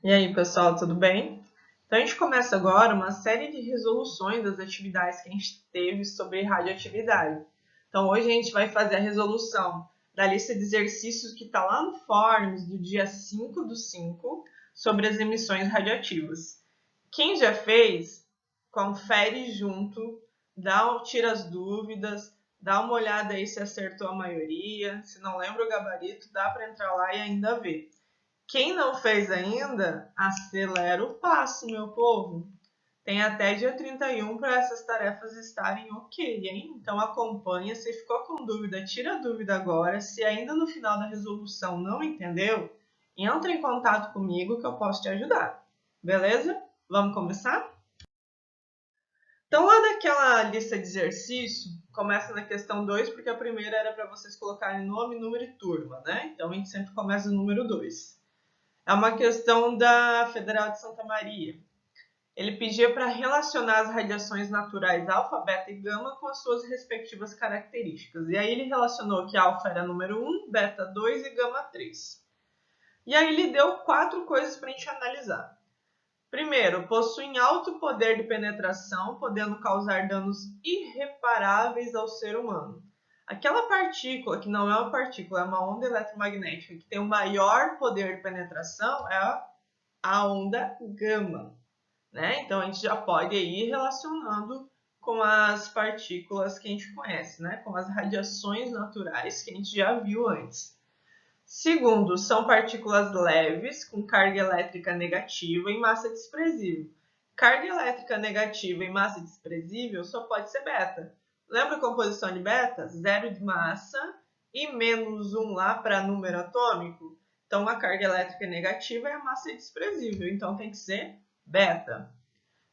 E aí, pessoal, tudo bem? Então, a gente começa agora uma série de resoluções das atividades que a gente teve sobre radioatividade. Então, hoje a gente vai fazer a resolução da lista de exercícios que está lá no Forms do dia 5/5 sobre as emissões radioativas. Quem já fez, confere junto, tira as dúvidas, dá uma olhada aí se acertou a maioria. Se não lembra o gabarito, dá para entrar lá e ainda ver. Quem não fez ainda, acelera o passo, meu povo. Tem até dia 31 para essas tarefas estarem ok, hein? Então acompanha. Se ficou com dúvida, tira a dúvida agora. Se ainda no final da resolução não entendeu, entra em contato comigo que eu posso te ajudar. Beleza? Vamos começar? Então, lá daquela lista de exercício, começa na questão 2, porque a primeira era para vocês colocarem nome, número e turma, né? Então, a gente sempre começa do número 2. É uma questão da Federal de Santa Maria. Ele pedia para relacionar as radiações naturais alfa, beta e gama com as suas respectivas características. E aí ele relacionou que alfa era número 1, beta 2 e gama 3. E aí ele deu 4 coisas para a gente analisar. Primeiro, possuem alto poder de penetração, podendo causar danos irreparáveis ao ser humano. Aquela partícula, que não é uma partícula, é uma onda eletromagnética, que tem o maior poder de penetração, é a onda gama, né? Então a gente já pode ir relacionando com as partículas que a gente conhece, né? Com as radiações naturais que a gente já viu antes. Segundo, são partículas leves com carga elétrica negativa e massa desprezível. Carga elétrica negativa e massa desprezível só pode ser beta. Lembra a composição de beta? Zero de massa e menos 1 lá para número atômico. Então, a carga elétrica negativa é a massa desprezível, então tem que ser beta.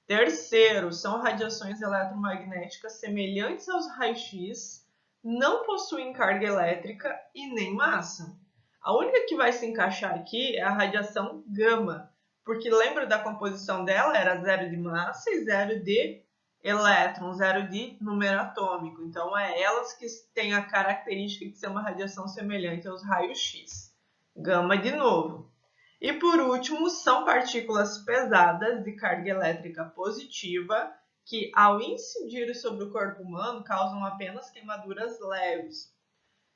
Terceiro, são radiações eletromagnéticas semelhantes aos raios-x, não possuem carga elétrica e nem massa. A única que vai se encaixar aqui é a radiação gama, porque lembra da composição dela? Era zero de massa e zero de elétron, zero de número atômico. Então, é elas que têm a característica de ser uma radiação semelhante aos raios-x. Gama de novo. E por último, são partículas pesadas de carga elétrica positiva que, ao incidir sobre o corpo humano, causam apenas queimaduras leves.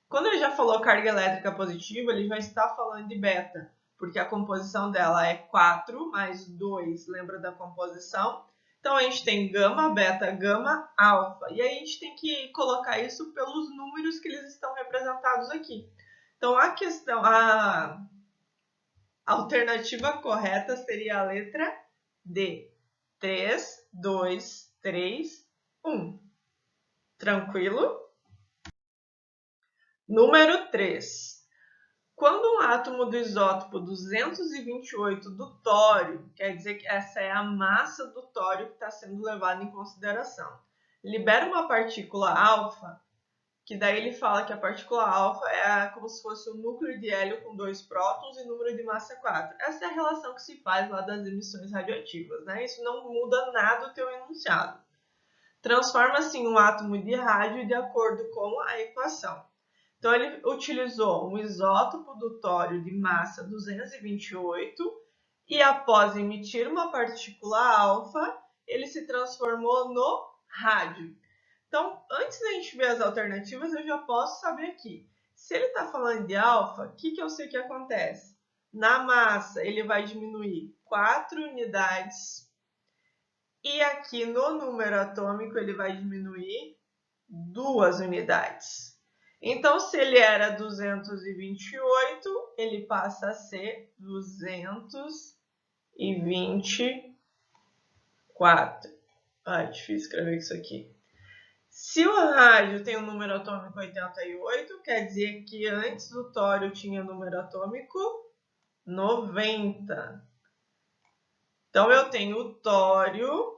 Quando ele já falou carga elétrica positiva, ele já está falando de beta, porque a composição dela é 4 mais 2, lembra da composição? Então a gente tem gama, beta, gama, alfa. E aí a gente tem que colocar isso pelos números que eles estão representados aqui. Então a alternativa correta seria a letra D. 3, 2, 3, 1. Tranquilo? Número 3. Quando um átomo do isótopo 228 do tório, quer dizer que essa é a massa do tório que está sendo levada em consideração, libera uma partícula alfa, que daí ele fala que a partícula alfa é como se fosse um núcleo de hélio com 2 prótons e número de massa 4. Essa é a relação que se faz lá das emissões radioativas, né? Isso não muda nada o teu enunciado. Transforma assim um átomo de rádio de acordo com a equação. Então ele utilizou um isótopo do tório de massa 228 e após emitir uma partícula alfa, ele se transformou no rádio. Então, antes da gente ver as alternativas, eu já posso saber aqui. Se ele está falando de alfa, o que eu sei que acontece? Na massa, ele vai diminuir 4 unidades. E aqui no número atômico, ele vai diminuir 2 unidades. Então, se ele era 228, ele passa a ser 224. Ai, difícil escrever isso aqui. Se o rádio tem o número atômico 88, quer dizer que antes do tório tinha número atômico 90. Então, eu tenho o tório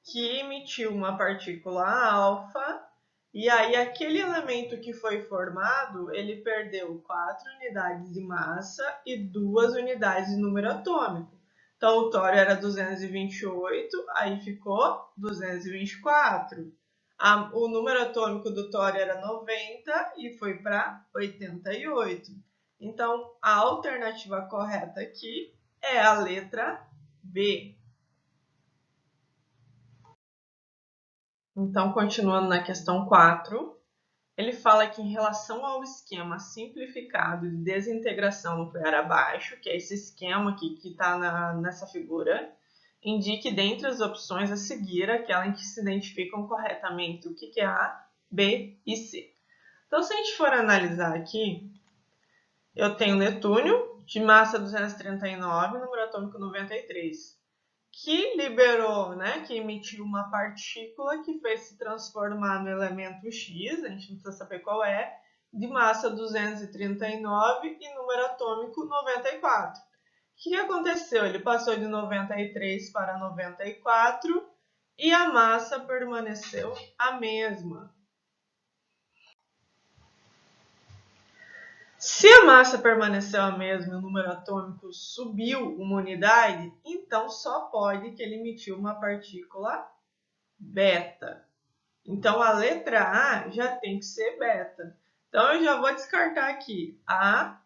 que emitiu uma partícula alfa, e aí aquele elemento que foi formado, ele perdeu 4 unidades de massa e 2 unidades de número atômico. Então, o tório era 228, aí ficou 224. O número atômico do tório era 90 e foi para 88. Então, a alternativa correta aqui é a letra B. Então, continuando na questão 4, ele fala que em relação ao esquema simplificado de desintegração nuclear abaixo, que é esse esquema aqui que está nessa figura, indique dentre as opções a seguir aquela em que se identificam corretamente o que é A, B e C. Então, se a gente for analisar aqui, eu tenho Netúnio, de massa 239, número atômico 93, que liberou, que emitiu uma partícula que fez se transformar no elemento X, a gente não precisa saber qual é, de massa 239 e número atômico 94. O que aconteceu? Ele passou de 93 para 94 e a massa permaneceu a mesma. Se a massa permaneceu a mesma e o número atômico subiu uma unidade, então só pode que ele emitiu uma partícula beta. Então, a letra A já tem que ser beta. Então, eu já vou descartar aqui A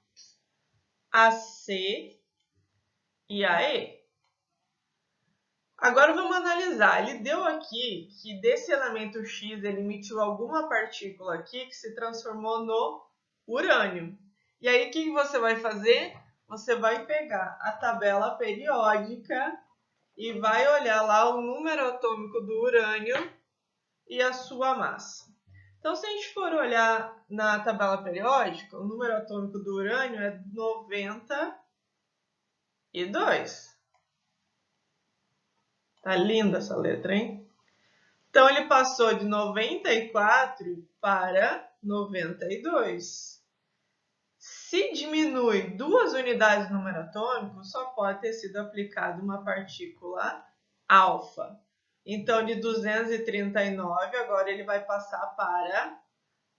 C e a E. Agora, vamos analisar. Ele deu aqui que desse elemento X, ele emitiu alguma partícula aqui que se transformou no urânio. E aí, o que você vai fazer? Você vai pegar a tabela periódica e vai olhar lá o número atômico do urânio e a sua massa. Então, se a gente for olhar na tabela periódica, o número atômico do urânio é 92. Tá linda essa letra, hein? Então, ele passou de 94 para 92. Se diminui 2 unidades no número atômico, só pode ter sido aplicada uma partícula alfa. Então, de 239, agora ele vai passar para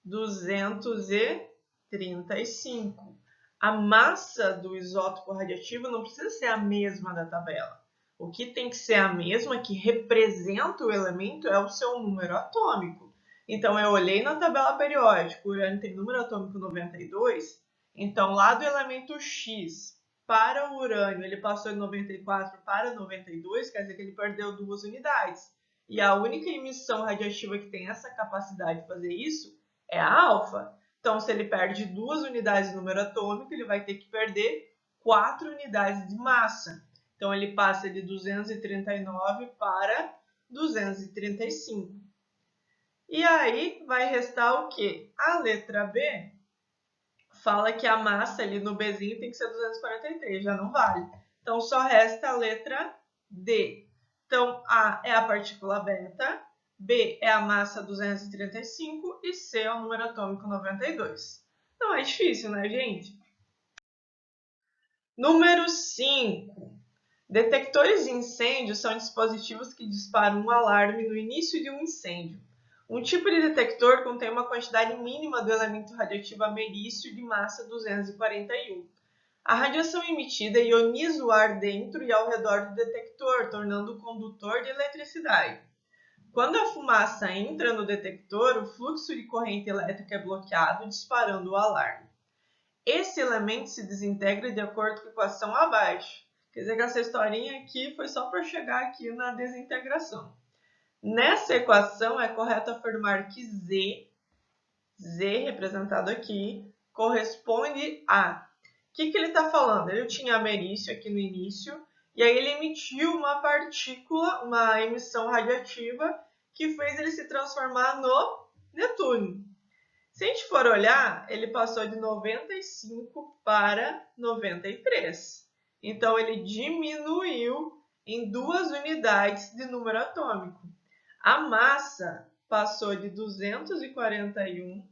235. A massa do isótopo radioativo não precisa ser a mesma da tabela. O que tem que ser a mesma, que representa o elemento, é o seu número atômico. Então, eu olhei na tabela periódica, o urânio tem número atômico 92, então lá do elemento X para o urânio, ele passou de 94 para 92, quer dizer que ele perdeu 2 unidades. E a única emissão radioativa que tem essa capacidade de fazer isso é a alfa. Então, se ele perde 2 unidades de número atômico, ele vai ter que perder 4 unidades de massa. Então, ele passa de 239 para 235. E aí, vai restar o quê? A letra B fala que a massa ali no Bzinho tem que ser 243, já não vale. Então, só resta a letra D. Então, A é a partícula beta, B é a massa 235 e C é o número atômico 92. Não é difícil, né, gente? Número 5. Detectores de incêndio são dispositivos que disparam um alarme no início de um incêndio. Um tipo de detector contém uma quantidade mínima do elemento radioativo americio de massa 241. A radiação emitida ioniza o ar dentro e ao redor do detector, tornando-o condutor de eletricidade. Quando a fumaça entra no detector, o fluxo de corrente elétrica é bloqueado, disparando o alarme. Esse elemento se desintegra de acordo com a equação abaixo. Quer dizer que essa historinha aqui foi só para chegar aqui na desintegração. Nessa equação, é correto afirmar que Z representado aqui, corresponde a... O que ele está falando? Ele tinha americio aqui no início, e aí ele emitiu uma partícula, uma emissão radioativa, que fez ele se transformar no netúnio. Se a gente for olhar, ele passou de 95 para 93. Então, ele diminuiu em 2 unidades de número atômico. A massa passou de 241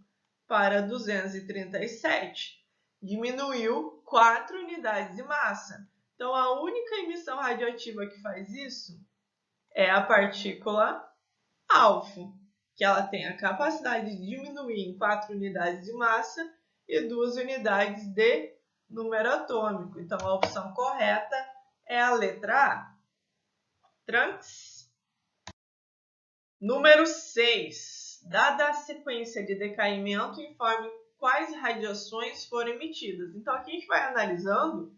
para 237. Diminuiu 4 unidades de massa. Então, a única emissão radioativa que faz isso é a partícula alfa, que ela tem a capacidade de diminuir em 4 unidades de massa e 2 unidades de número atômico. Então, a opção correta é a letra A. Trunks. Número 6. Dada a sequência de decaimento, informe quais radiações foram emitidas. Então, aqui a gente vai analisando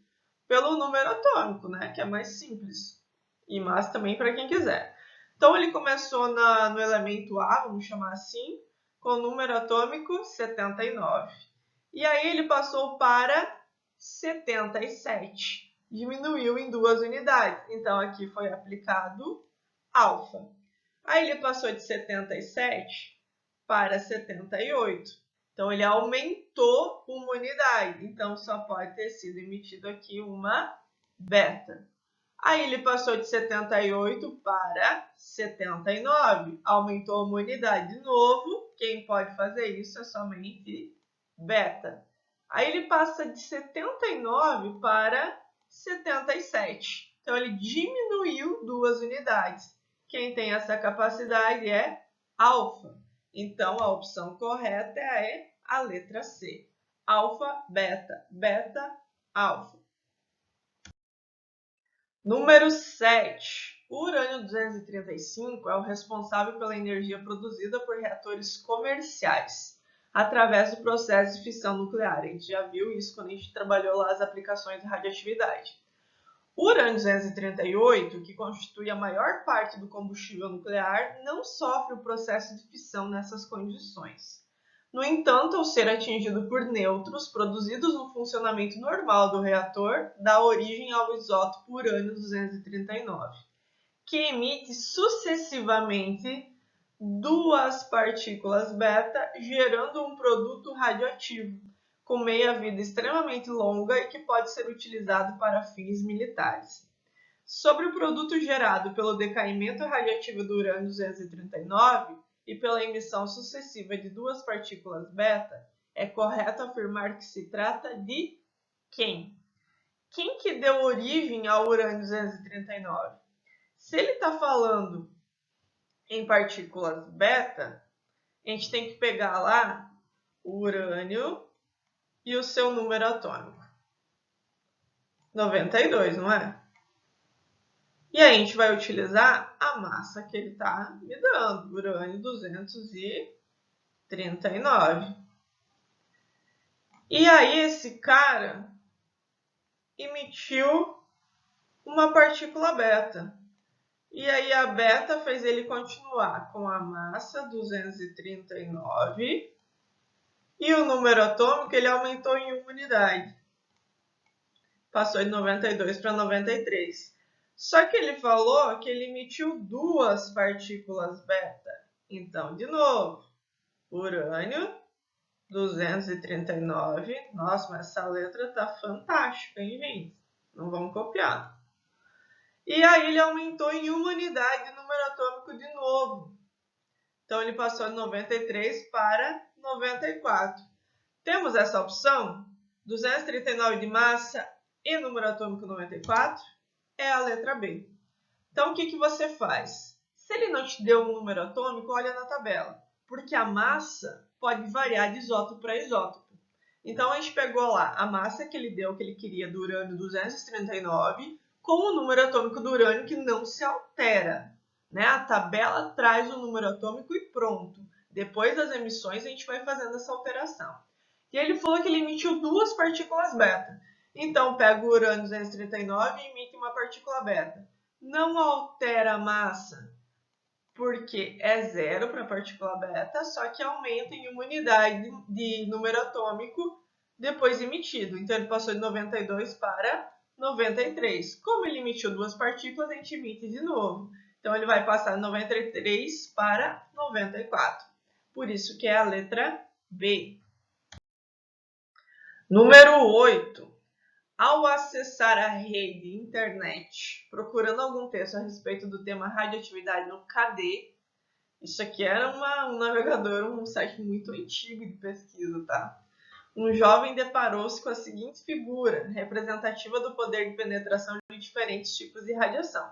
pelo número atômico, né? Que é mais simples. E mas também para quem quiser. Então, ele começou no elemento A, vamos chamar assim, com o número atômico 79. E aí ele passou para 77. Diminuiu em 2 unidades. Então, aqui foi aplicado alfa. Aí ele passou de 77 para 78. Então, ele aumentou uma unidade. Então, só pode ter sido emitido aqui uma beta. Aí ele passou de 78 para 79. Aumentou uma unidade de novo. Quem pode fazer isso é somente beta. Aí ele passa de 79 para 77. Então, ele diminuiu 2 unidades. Quem tem essa capacidade é alfa. Então, a opção correta é a letra C. Alfa, beta, beta, alfa. Número 7. O urânio 235 é o responsável pela energia produzida por reatores comerciais, através do processo de fissão nuclear. A gente já viu isso quando a gente trabalhou lá as aplicações de radioatividade. O urânio 238, que constitui a maior parte do combustível nuclear, não sofre o processo de fissão nessas condições. No entanto, ao ser atingido por nêutrons produzidos no funcionamento normal do reator, dá origem ao isótopo urânio 239, que emite sucessivamente 2 partículas beta, gerando um produto radioativo, com meia-vida extremamente longa e que pode ser utilizado para fins militares. Sobre o produto gerado pelo decaimento radioativo do urânio 239 e pela emissão sucessiva de 2 partículas beta, é correto afirmar que se trata de quem? Quem que deu origem ao urânio 239? Se ele está falando em partículas beta, a gente tem que pegar lá o urânio e o seu número atômico. 92, não é? E aí a gente vai utilizar a massa que ele está me dando, urânio 239. E aí esse cara emitiu uma partícula beta. E aí a beta fez ele continuar com a massa 239 e o número atômico ele aumentou em 1 unidade. Passou de 92 para 93. Só que ele falou que ele emitiu 2 partículas beta. Então, de novo, urânio 239. Nossa, mas essa letra tá fantástica, hein, gente? Não vamos copiar. E aí ele aumentou em 1 unidade o número atômico de novo. Então, ele passou de 93 para 94. Temos essa opção, 239 de massa e número atômico 94, é a letra B. Então, o que você faz? Se ele não te deu um número atômico, olha na tabela, porque a massa pode variar de isótopo para isótopo. Então, a gente pegou lá a massa que ele deu, que ele queria do urânio 239, com o número atômico do urânio que não se altera. Né? A tabela traz o número atômico e pronto. Depois das emissões, a gente vai fazendo essa alteração. E ele falou que ele emitiu 2 partículas beta. Então, pega o urânio 239 e emite uma partícula beta. Não altera a massa, porque é 0 para a partícula beta, só que aumenta em 1 unidade de número atômico depois emitido. Então, ele passou de 92 para 93. Como ele emitiu 2 partículas, a gente emite de novo. Então, ele vai passar de 93 para 94. Por isso que é a letra B. Número 8. Ao acessar a rede internet, procurando algum texto a respeito do tema radioatividade no KD, isso aqui era um navegador, um site muito antigo de pesquisa, tá? Um jovem deparou-se com a seguinte figura, representativa do poder de penetração de diferentes tipos de radiação.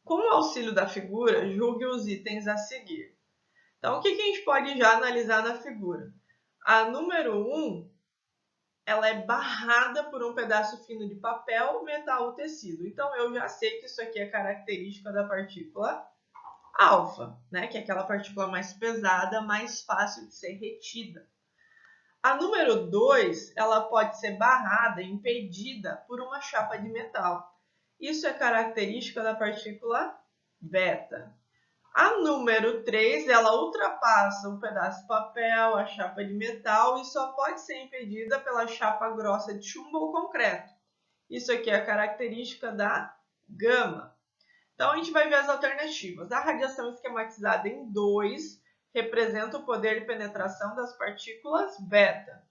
Com o auxílio da figura, julgue os itens a seguir. Então, o que a gente pode já analisar na figura? A número 1, ela é barrada por um pedaço fino de papel, metal ou tecido. Então, eu já sei que isso aqui é característica da partícula alfa, né? Que é aquela partícula mais pesada, mais fácil de ser retida. A número 2, ela pode ser barrada, impedida por uma chapa de metal. Isso é característica da partícula beta. A número 3, ela ultrapassa um pedaço de papel, a chapa de metal, e só pode ser impedida pela chapa grossa de chumbo ou concreto. Isso aqui é a característica da gama. Então, a gente vai ver as alternativas. A radiação esquematizada em 2 representa o poder de penetração das partículas beta.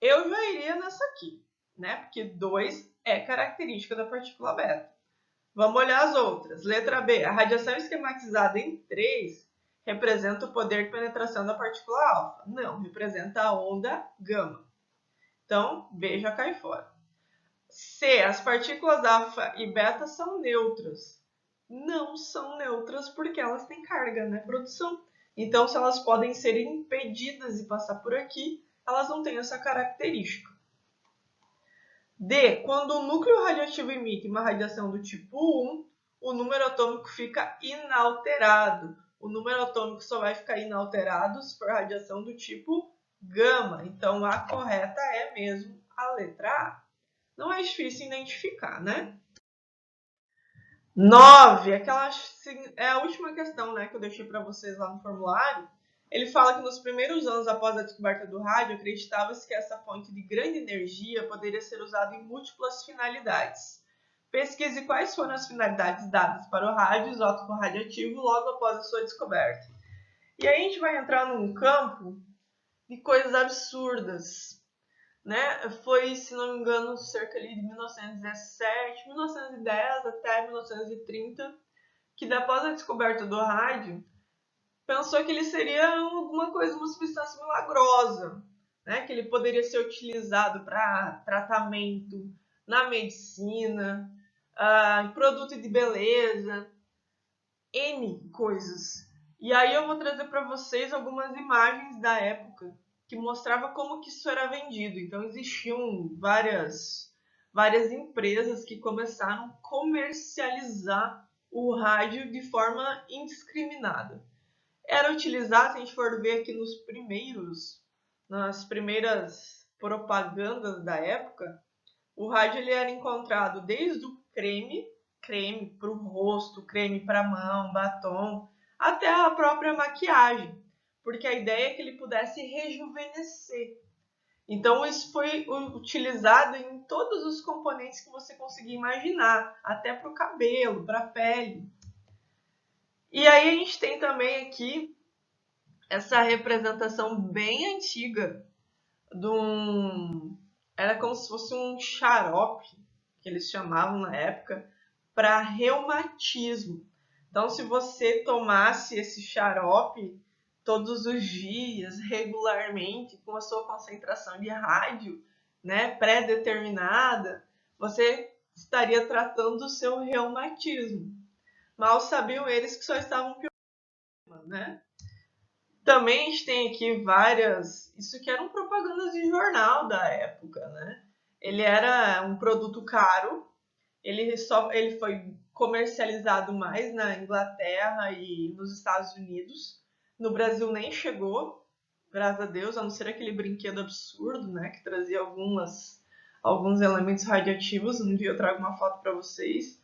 Eu já iria nessa aqui, né? Porque 2 é característica da partícula beta. Vamos olhar as outras. Letra B. A radiação esquematizada em 3 representa o poder de penetração da partícula alfa. Não, representa a onda gama. Então, B já cai fora. C. As partículas alfa e beta são neutras. Não são neutras porque elas têm carga, né, produção? Então, se elas podem ser impedidas de passar por aqui, elas não têm essa característica. D. Quando o núcleo radioativo emite uma radiação do tipo 1, o número atômico fica inalterado. O número atômico só vai ficar inalterado se for radiação do tipo gama. Então, a correta é mesmo a letra A. Não é difícil identificar, né? 9, é a última questão, né, que eu deixei para vocês lá no formulário. Ele fala que nos primeiros anos após a descoberta do rádio, acreditava-se que essa fonte de grande energia poderia ser usada em múltiplas finalidades. Pesquise quais foram as finalidades dadas para o rádio isótopo radioativo logo após a sua descoberta. E aí a gente vai entrar num campo de coisas absurdas, né? Foi, se não me engano, cerca de 1917, 1910 até 1930, que após a descoberta do rádio, pensou que ele seria alguma coisa, uma substância milagrosa, né? Que ele poderia ser utilizado para tratamento na medicina, em produto de beleza, N coisas. E aí eu vou trazer para vocês algumas imagens da época que mostrava como que isso era vendido. Então existiam várias empresas que começaram a comercializar o rádio de forma indiscriminada. Era utilizado, se a gente for ver aqui nas primeiras propagandas da época, o rádio ele era encontrado desde o creme para o rosto, creme para a mão, batom, até a própria maquiagem, porque a ideia é que ele pudesse rejuvenescer. Então isso foi utilizado em todos os componentes que você conseguir imaginar, até para o cabelo, para a pele. E aí a gente tem também aqui essa representação bem antiga de era como se fosse um xarope, que eles chamavam na época, para reumatismo. Então, se você tomasse esse xarope todos os dias, regularmente, com a sua concentração de rádio, né, pré-determinada, você estaria tratando o seu reumatismo. Mal sabiam eles que só estavam piorando, né? Também a gente tem aqui isso que eram propagandas de jornal da época, né? Ele era um produto caro, ele foi comercializado mais na Inglaterra e nos Estados Unidos. No Brasil nem chegou, graças a Deus, a não ser aquele brinquedo absurdo, né? Que trazia alguns elementos radioativos. Um dia eu trago uma foto para vocês.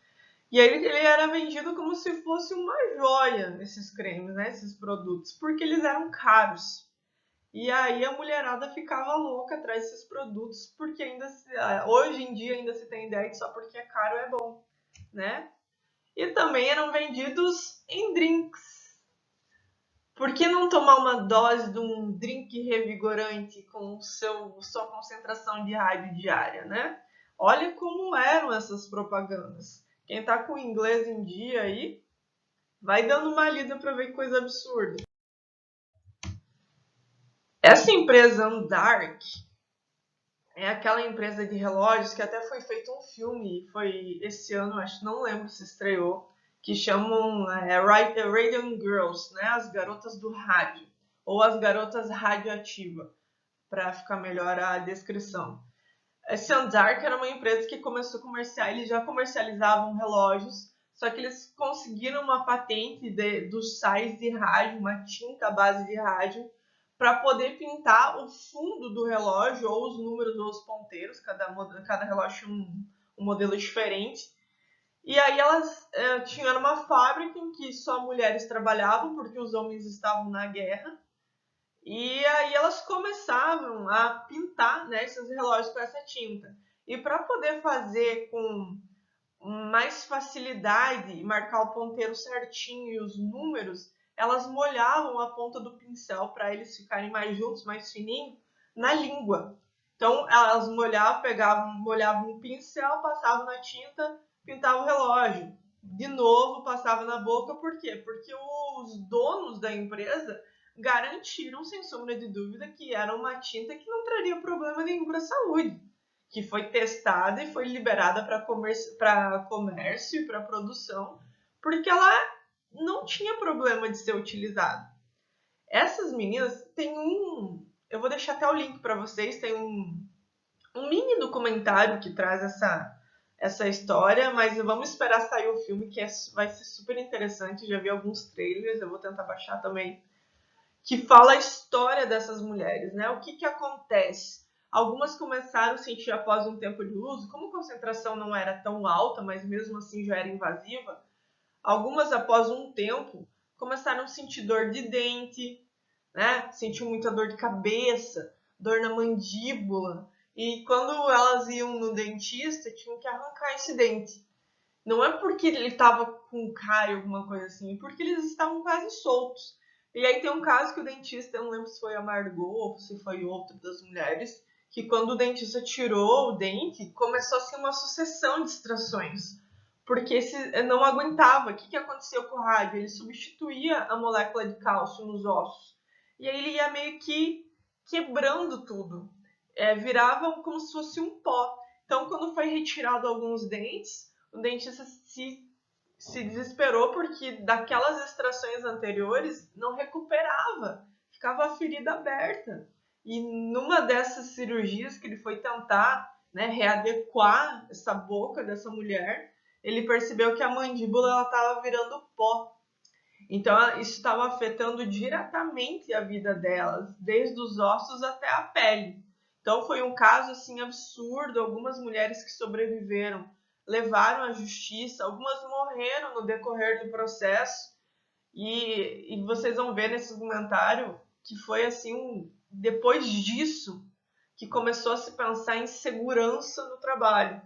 E aí ele era vendido como se fosse uma joia, esses cremes, né? Esses produtos, porque eles eram caros. E aí a mulherada ficava louca atrás desses produtos, porque hoje em dia ainda se tem ideia que só porque é caro é bom, né? E também eram vendidos em drinks. Por que não tomar uma dose de um drink revigorante com sua concentração de rádio diária, né? Olha como eram essas propagandas. Quem tá com o inglês em dia aí, vai dando uma lida para ver que coisa absurda. Essa empresa Andark é aquela empresa de relógios que até foi feito um filme, foi esse ano, acho, não lembro se estreou, que chamam Radiant Girls, né? As garotas do rádio, ou as garotas radioativas, para ficar melhor a descrição. Esse Andark era uma empresa que começou a comercializar, eles já comercializavam relógios, só que eles conseguiram uma patente dos sais de rádio, uma tinta à base de rádio, para poder pintar o fundo do relógio, ou os números ou os ponteiros, cada relógio tinha um modelo diferente. E aí elas tinham uma fábrica em que só mulheres trabalhavam, porque os homens estavam na guerra. E aí elas começavam a pintar, né, esses relógios com essa tinta. E para poder fazer com mais facilidade e marcar o ponteiro certinho e os números, elas molhavam a ponta do pincel para eles ficarem mais juntos, mais fininhos, na língua. Então elas molhavam um pincel, passavam na tinta, pintavam o relógio. De novo, passava na boca, por quê? Porque os donos da empresa garantiram, sem sombra de dúvida, que era uma tinta que não traria problema nenhum para a saúde, que foi testada e foi liberada para comércio e para produção, porque ela não tinha problema de ser utilizada. Essas meninas têm eu vou deixar até o link para vocês, tem um mini documentário que traz essa história, mas vamos esperar sair o filme, que vai ser super interessante. Já vi alguns trailers, eu vou tentar baixar também, que fala a história dessas mulheres, né? O que acontece? Algumas começaram a sentir após um tempo de uso, como a concentração não era tão alta, mas mesmo assim já era invasiva, algumas após um tempo começaram a sentir dor de dente, né? Sentiam muita dor de cabeça, dor na mandíbula, e quando elas iam no dentista, tinham que arrancar esse dente. Não é porque ele estava com cárie, alguma coisa assim, é porque eles estavam quase soltos. E aí tem um caso que o dentista, eu não lembro se foi a Margot ou se foi outro das mulheres, que quando o dentista tirou o dente, começou a ser uma sucessão de extrações. Porque não aguentava. O que aconteceu com o rádio? Ele substituía a molécula de cálcio nos ossos. E aí ele ia meio que quebrando tudo. Virava como se fosse um pó. Então, quando foi retirado alguns dentes, o dentista se desesperou porque daquelas extrações anteriores não recuperava, ficava a ferida aberta. E numa dessas cirurgias que ele foi tentar, né, readequar essa boca dessa mulher, ele percebeu que a mandíbula estava virando pó. Então isso estava afetando diretamente a vida delas, desde os ossos até a pele. Então foi um caso assim absurdo. Algumas mulheres que sobreviveram levaram à justiça, algumas morreram no decorrer do processo, e vocês vão ver nesse documentário que foi assim, depois disso, que começou a se pensar em segurança no trabalho,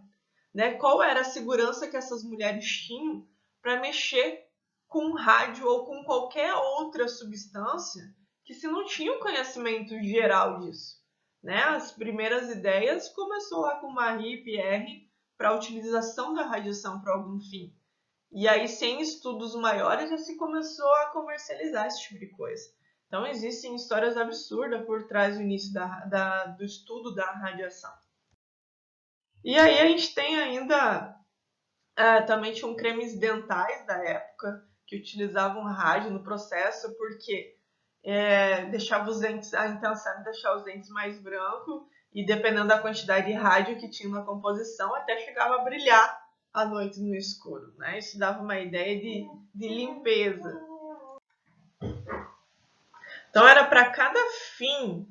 né? Qual era a segurança que essas mulheres tinham para mexer com rádio ou com qualquer outra substância que se não tinha um conhecimento geral disso, né? As primeiras ideias começou lá com Marie e Pierre para a utilização da radiação para algum fim. E aí, sem estudos maiores, já se começou a comercializar esse tipo de coisa. Então, existem histórias absurdas por trás do início do estudo da radiação. E aí a gente tem ainda, também tinham cremes dentais da época, que utilizavam rádio no processo, porque deixava os dentes, a intenção era deixar os dentes mais brancos, e dependendo da quantidade de rádio que tinha na composição, até chegava a brilhar à noite no escuro, né? Isso dava uma ideia de limpeza. Então era para cada fim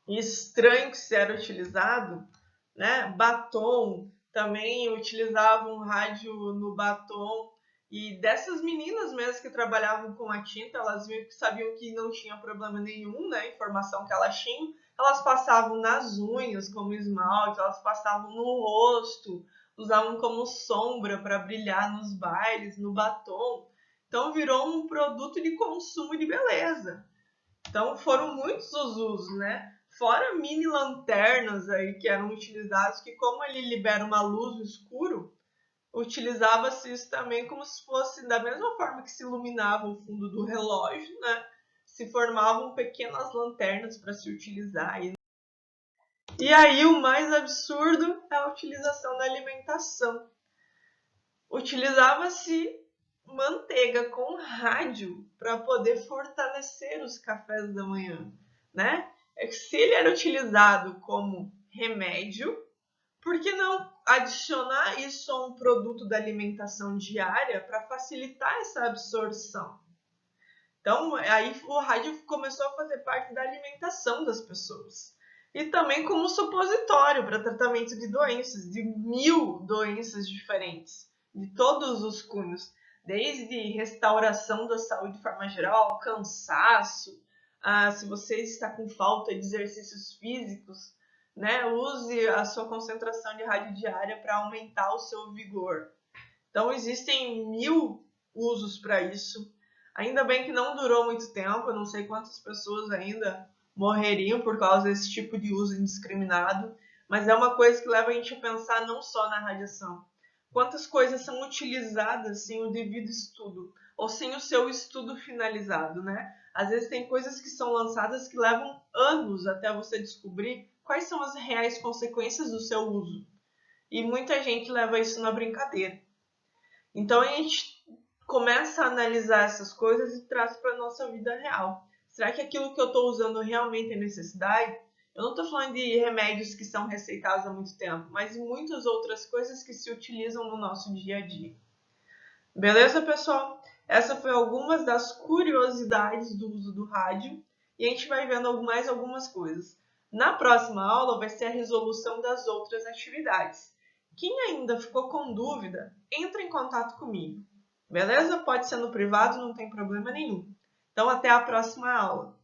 estranho que se era utilizado, né? Batom, também utilizavam rádio no batom. E dessas meninas mesmo que trabalhavam com a tinta, elas sabiam que não tinha problema nenhum, né? Informação que elas tinham. Elas passavam nas unhas como esmalte, elas passavam no rosto, usavam como sombra para brilhar nos bailes, no batom. Então virou um produto de consumo de beleza. Então foram muitos os usos, né? Fora mini lanternas aí que eram utilizados, que como ele libera uma luz no escuro, utilizava-se isso também como se fosse da mesma forma que se iluminava o fundo do relógio, né? Se formavam pequenas lanternas para se utilizar. E aí o mais absurdo é a utilização da alimentação. Utilizava-se manteiga com rádio para poder fortalecer os cafés da manhã, né? Se ele era utilizado como remédio, por que não adicionar isso a um produto da alimentação diária para facilitar essa absorção? Então, aí o rádio começou a fazer parte da alimentação das pessoas. E também como supositório para tratamento de doenças, de 1000 doenças diferentes, de todos os cunhos, desde restauração da saúde de forma geral, cansaço, se você está com falta de exercícios físicos, né, use a sua concentração de rádio diária para aumentar o seu vigor. Então, existem 1000 usos para isso. Ainda bem que não durou muito tempo, eu não sei quantas pessoas ainda morreriam por causa desse tipo de uso indiscriminado, mas é uma coisa que leva a gente a pensar não só na radiação. Quantas coisas são utilizadas sem o devido estudo, ou sem o seu estudo finalizado, né? Às vezes tem coisas que são lançadas que levam anos até você descobrir quais são as reais consequências do seu uso. E muita gente leva isso na brincadeira. Então a gente começa a analisar essas coisas e traz para a nossa vida real. Será que aquilo que eu estou usando realmente é necessidade? Eu não estou falando de remédios que são receitados há muito tempo, mas muitas outras coisas que se utilizam no nosso dia a dia. Beleza, pessoal? Essa foi algumas das curiosidades do uso do rádio e a gente vai vendo mais algumas coisas. Na próxima aula vai ser a resolução das outras atividades. Quem ainda ficou com dúvida, entra em contato comigo. Beleza? Pode ser no privado, não tem problema nenhum. Então, até a próxima aula.